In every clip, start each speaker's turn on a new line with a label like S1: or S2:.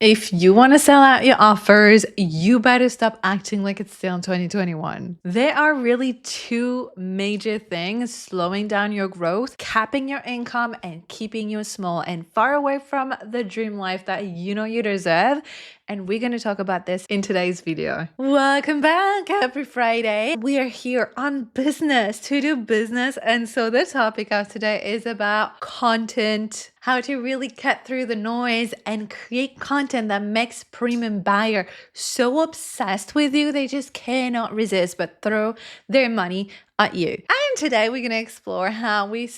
S1: If you want to sell out your offers, you better stop acting like it's still in 2021. There are really two major things slowing down your growth, capping your income, and keeping you small and far away from the dream life that you know you deserve. And we're going to talk about this in today's video. Welcome back. Happy Friday. We are here on business to do business. And so the topic of today is about content, how to really cut through the noise and create content that makes premium buyer so obsessed with you they just cannot resist but throw their money at you. And today we're going to explore how we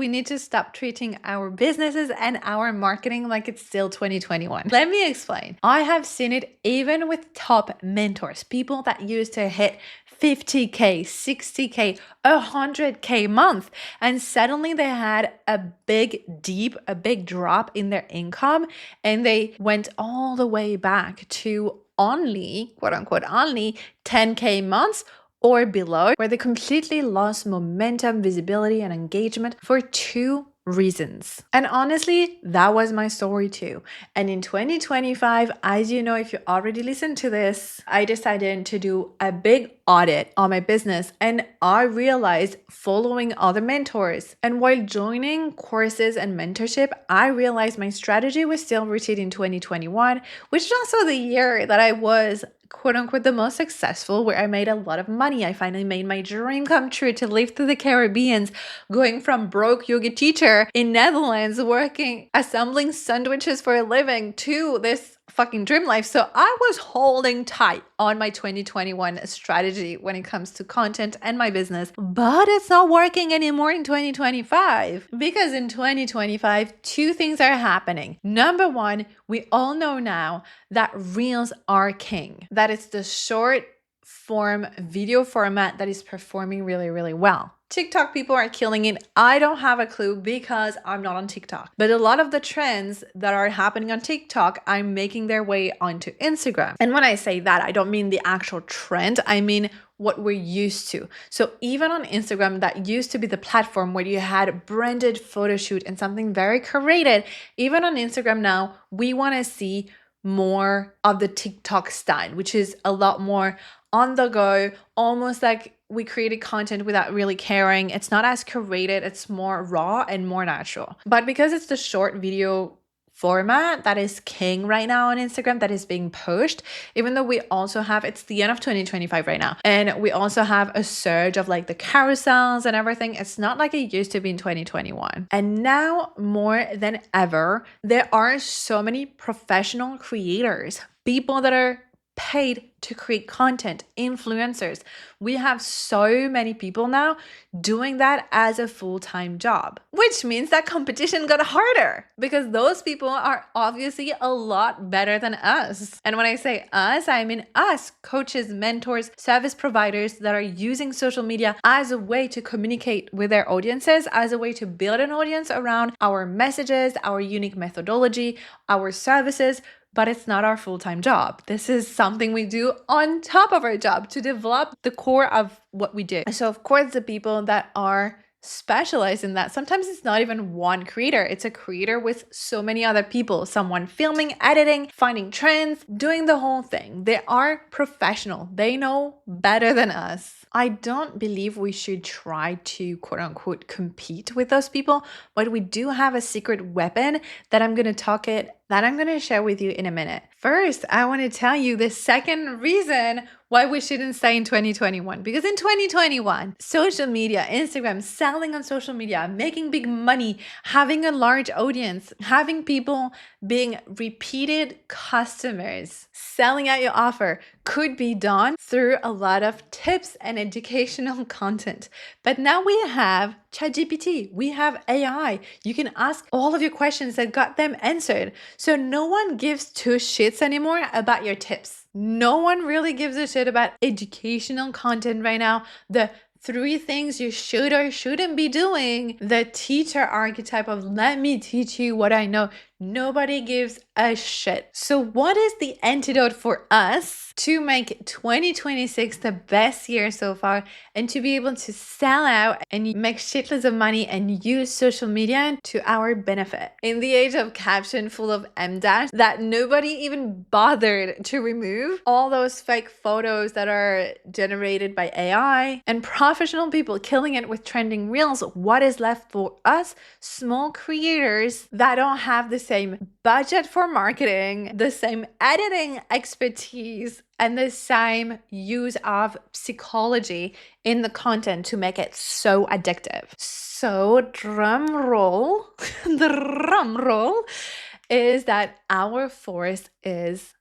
S1: need to stop treating our businesses and our marketing like it's still 2021. Let me explain. I have seen it even with top mentors, people that used to hit 50K, 60K, 100K month, and suddenly they had a big drop in their income, and they went all the way back to only, quote unquote, only 10K months or below, where they completely lost momentum, visibility, and engagement for two reasons. And honestly, that was my story too. And in 2025, as you know, if you already listened to this, I decided to do a big audit on my business, and I realized following other mentors and while joining courses and mentorship, I realized my strategy was still rooted in 2021, which is also the year that I was quote unquote the most successful, where I made a lot of money. I finally made my dream come true to live through the Caribbean, going from broke yoga teacher in Netherlands working assembling sandwiches for a living to this fucking dream life. So I was holding tight on my 2021 strategy when it comes to content and my business, but it's not working anymore in 2025, because in 2025 two things are happening. Number one, we all know now that reels are king, that it's the short form video format that is performing really, really well. TikTok people are killing it. I don't have a clue because I'm not on TikTok. But a lot of the trends that are happening on TikTok are making their way onto Instagram. And when I say that, I don't mean the actual trend. I mean what we're used to. So even on Instagram, that used to be the platform where you had a branded photo shoot and something very curated. Even on Instagram now, we want to see more of the TikTok style, which is a lot more on the go, almost like we created content without really caring. It's not as curated, it's more raw and more natural. But because it's the short video format that is king right now on Instagram, that is being pushed, even though we also have, it's the end of 2025 right now, and we also have a surge of like the carousels and everything. It's not like it used to be in 2021. And now more than ever, there are so many professional creators, people that are paid to create content, influencers. We have so many people now doing that as a full-time job, which means that competition got harder because those people are obviously a lot better than us. And when I say us, I mean us, coaches, mentors, service providers that are using social media as a way to communicate with their audiences, as a way to build an audience around our messages, our unique methodology, our services. But it's not our full-time job. This is something we do on top of our job to develop the core of what we do. So of course, the people that are specialized in that, sometimes it's not even one creator, it's a creator with so many other people, someone filming, editing, finding trends, doing the whole thing. They are professional. They know better than us. I don't believe we should try to quote unquote compete with those people, but we do have a secret weapon that I'm going to share with you in a minute. First, I want to tell you the second reason why we shouldn't stay in 2021. Because in 2021, social media, Instagram, selling on social media, making big money, having a large audience, having people being repeated customers, selling out your offer could be done through a lot of tips and educational content. But now we have ChatGPT, we have AI. You can ask all of your questions that got them answered. So no one gives two shits anymore about your tips. No one really gives a shit about educational content right now. The 3 things you should or shouldn't be doing. The teacher archetype of let me teach you what I know Nobody gives a shit. So what is the antidote for us to make 2026 the best year so far and to be able to sell out and make shitloads of money and use social media to our benefit? In the age of caption full of M dash that nobody even bothered to remove, all those fake photos that are generated by AI and professional people killing it with trending reels, what is left for us small creators that don't have the same budget for marketing, the same editing expertise, and the same use of psychology in the content to make it so addictive? So drum roll, drum roll is that our force is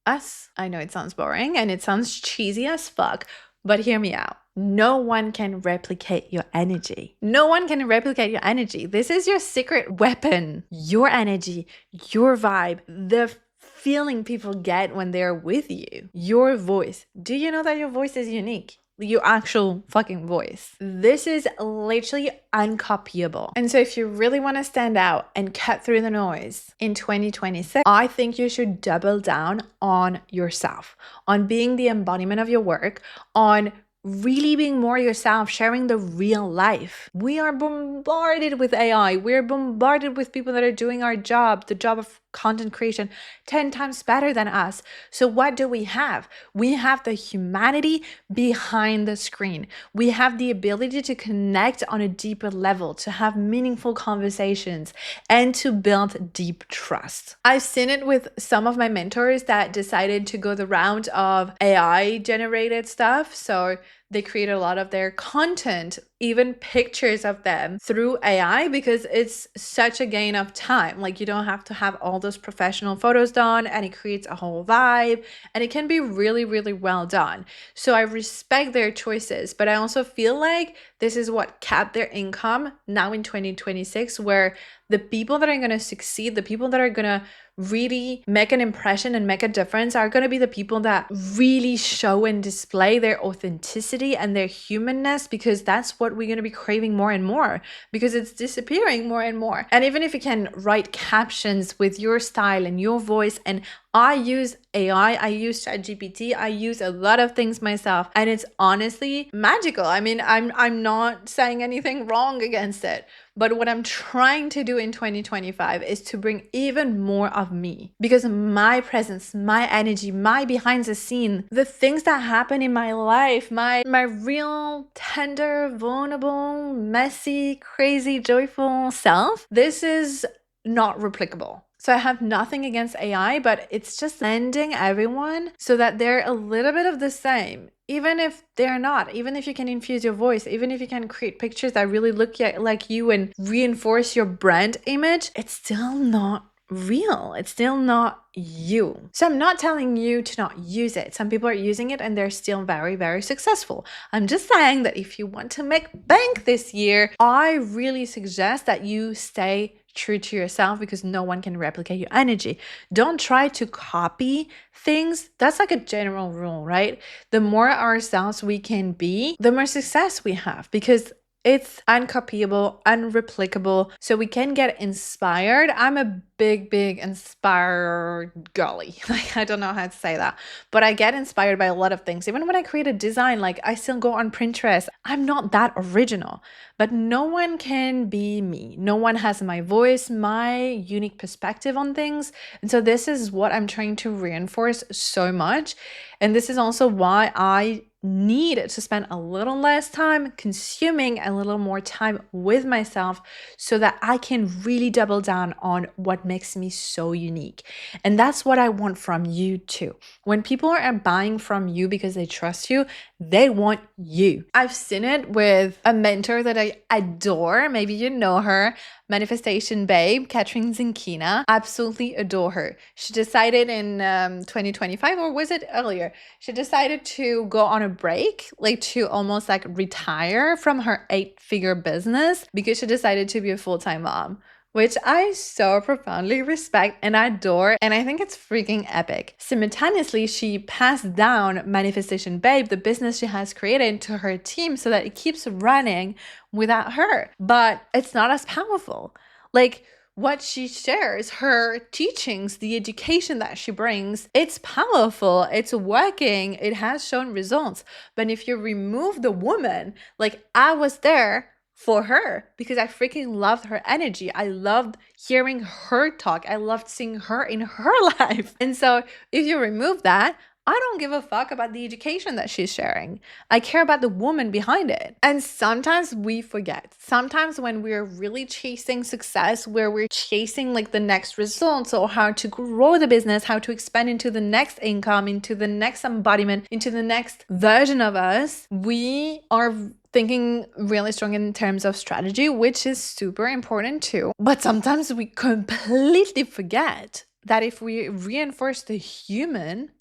S1: us. I know it sounds boring and it sounds cheesy as fuck, but hear me out. No one can replicate your energy. No one can replicate your energy. This is your secret weapon. Your energy, your vibe, the feeling people get when they're with you. Your voice. Do you know that your voice is unique? Your actual fucking voice. This is literally uncopyable. And so if you really want to stand out and cut through the noise in 2026, I think you should double down on yourself, on being the embodiment of your work, on really being more yourself, sharing the real life. We are bombarded with AI. We're bombarded with people that are doing our job, the job of content creation, 10 times better than us. So what do we have? We have the humanity behind the screen. We have the ability to connect on a deeper level, to have meaningful conversations, and to build deep trust. I've seen it with some of my mentors that decided to go the route of AI generated stuff. So they create a lot of their content, even pictures of them, through AI because it's such a gain of time. Like you don't have to have all those professional photos done, and it creates a whole vibe, and it can be really, really well done. So I respect their choices, but I also feel like this is what capped their income now in 2026, where the people that are going to succeed, the people that are going to really make an impression and make a difference are going to be the people that really show and display their authenticity and their humanness, because that's what we're going to be craving more and more, because it's disappearing more and more. And even if you can write captions with your style and your voice, and I use AI, I use ChatGPT, I use a lot of things myself, and it's honestly magical. I mean, I'm not saying anything wrong against it, but what I'm trying to do in 2025 is to bring even more of me, because my presence, my energy, my behind the scene, the things that happen in my life, my real tender, vulnerable, messy, crazy, joyful self, this is not replicable. So I have nothing against AI, but it's just blending everyone so that they're a little bit of the same. Even if they're not, even if you can infuse your voice, even if you can create pictures that really look like you and reinforce your brand image, it's still not real. It's still not you. So I'm not telling you to not use it. Some people are using it and they're still very, very successful. I'm just saying that if you want to make bank this year, I really suggest that you stay true to yourself, because no one can replicate your energy. Don't try to copy things. That's like a general rule, right? The more ourselves we can be, the more success we have, because it's uncopyable, unreplicable, so we can get inspired. I'm a big inspired girly. Like, I don't know how to say that, but I get inspired by a lot of things. Even when I create a design, like I still go on Pinterest. I'm not that original, but no one can be me. No one has my voice, my unique perspective on things. And so this is what I'm trying to reinforce so much. And this is also why I need to spend a little less time consuming, a little more time with myself, so that I can really double down on what makes me so unique. And that's what I want from you too. When people are buying from you because they trust you, they want you. I've seen it with a mentor that I adore. Maybe you know her, Manifestation Babe, Katrin Zinkina. Absolutely adore her. She decided in 2025, or was it earlier? She decided to go on a break, like to almost like retire from her 8-figure business, because she decided to be a full-time mom, which I so profoundly respect and adore, and I think it's freaking epic. Simultaneously, she passed down Manifestation Babe, the business she has created, to her team so that it keeps running without her. But it's not as powerful. Like, what she shares, her teachings, the education that she brings, it's powerful, it's working, it has shown results. But if you remove the woman, like I was there for her because I freaking loved her energy. I loved hearing her talk. I loved seeing her in her life. And so if you remove that, I don't give a fuck about the education that she's sharing. I care about the woman behind it. And sometimes we forget. Sometimes when we're really chasing success, where we're chasing like the next results or how to grow the business, how to expand into the next income, into the next embodiment, into the next version of us, we are thinking really strong in terms of strategy, which is super important too. But sometimes we completely forget that if we reinforce the human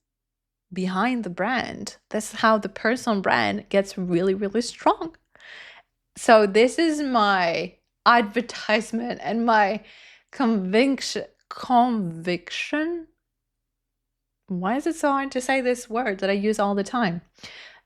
S1: behind the brand, that's how the personal brand gets really, really strong. So this is my advertisement and my conviction. Why is it so hard to say this word that I use all the time?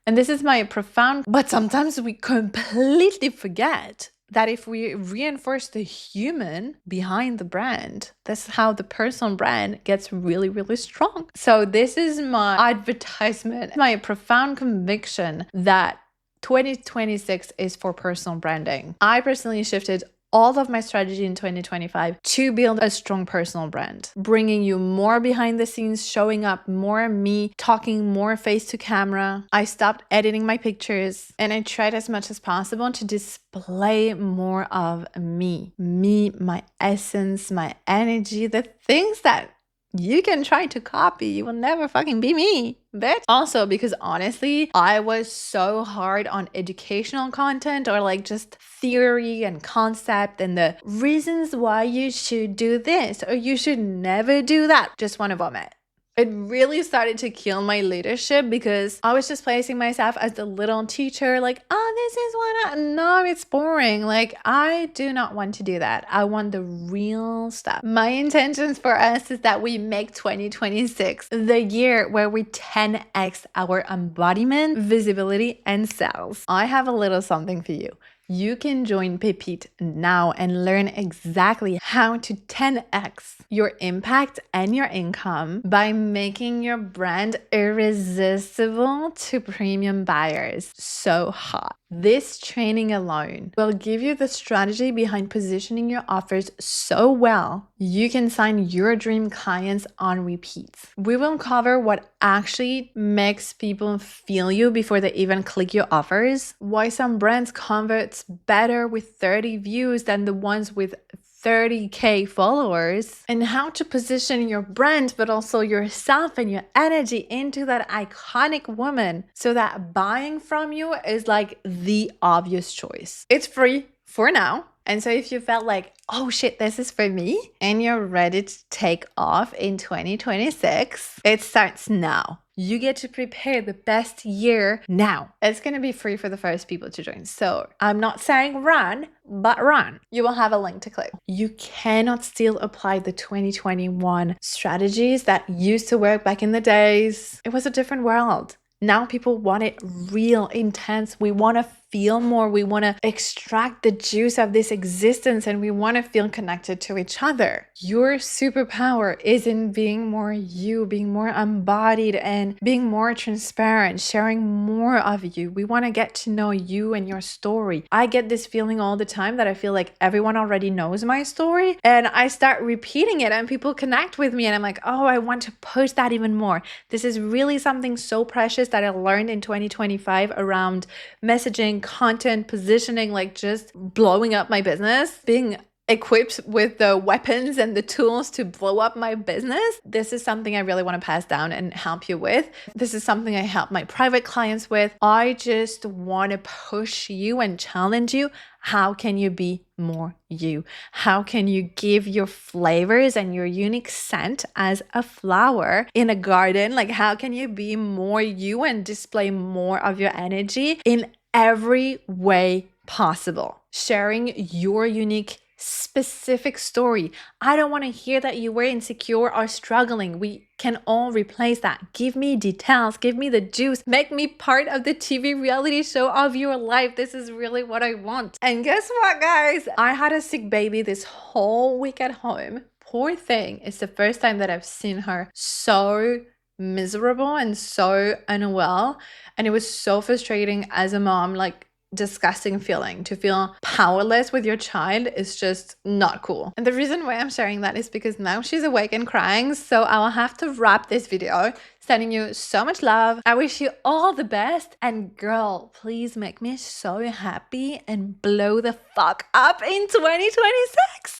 S1: And this is my profound, but sometimes we completely forget that if we reinforce the human behind the brand, that's how the personal brand gets really, really strong. So this is my advertisement, my profound conviction that 2026 is for personal branding. I personally shifted all of my strategy in 2025 to build a strong personal brand, bringing you more behind the scenes, showing up more me, talking more face to camera. I stopped editing my pictures and I tried as much as possible to display more of me, my essence, my energy, the things that you can try to copy. You will never fucking be me, bitch. Also, because honestly, I was so hard on educational content or like just theory and concept and the reasons why you should do this or you should never do that. Just want to vomit. It really started to kill my leadership because I was just placing myself as the little teacher, like, oh, this is what no, it's boring. Like, I do not want to do that. I want the real stuff. My intentions for us is that we make 2026 the year where we 10x our embodiment, visibility, and sales. I have a little something for you. You can join Pépite now and learn exactly how to 10x your impact and your income by making your brand irresistible to premium buyers. So hot. This training alone will give you the strategy behind positioning your offers so well you can sign your dream clients on repeats. We will cover what actually makes people feel you before they even click your offers, why some brands convert better with 30 views than the ones with 30K followers, and how to position your brand, but also yourself and your energy into that iconic woman so that buying from you is like the obvious choice. It's free for now. And so if you felt like, oh shit, this is for me, and you're ready to take off in 2026, it starts now. You get to prepare the best year now. It's going to be free for the first people to join. So I'm not saying run, but run. You will have a link to click. You cannot still apply the 2021 strategies that used to work back in the days. It was a different world. Now people want it real, intense. We want to feel more. We want to extract the juice of this existence and we want to feel connected to each other. Your superpower is in being more you, being more embodied and being more transparent, sharing more of you. We want to get to know you and your story. I get this feeling all the time that I feel like everyone already knows my story and I start repeating it and people connect with me and I'm like, oh, I want to push that even more. This is really something so precious that I learned in 2025 around messaging, content, positioning, like just blowing up my business, being equipped with the weapons and the tools to blow up my business. This is something I really want to pass down and help you with. This is something I help my private clients with. I just want to push you and challenge you. How can you be more you? How can you give your flavors and your unique scent as a flower in a garden? Like, how can you be more you and display more of your energy in every way possible? Sharing your unique specific story. I don't want to hear that you were insecure or struggling. We can all replace that. Give me details, give me the juice, make me part of the TV reality show of your life. This is really what I want. And guess what, guys? I had a sick baby this whole week at home. Poor thing. It's the first time that I've seen her so miserable and so unwell. And it was so frustrating as a mom, like disgusting feeling. To feel powerless with your child is just not cool. And the reason why I'm sharing that is because now she's awake and crying, so I'll have to wrap this video. Sending you so much love. I wish you all the best, and girl, please make me so happy and blow the fuck up in 2026.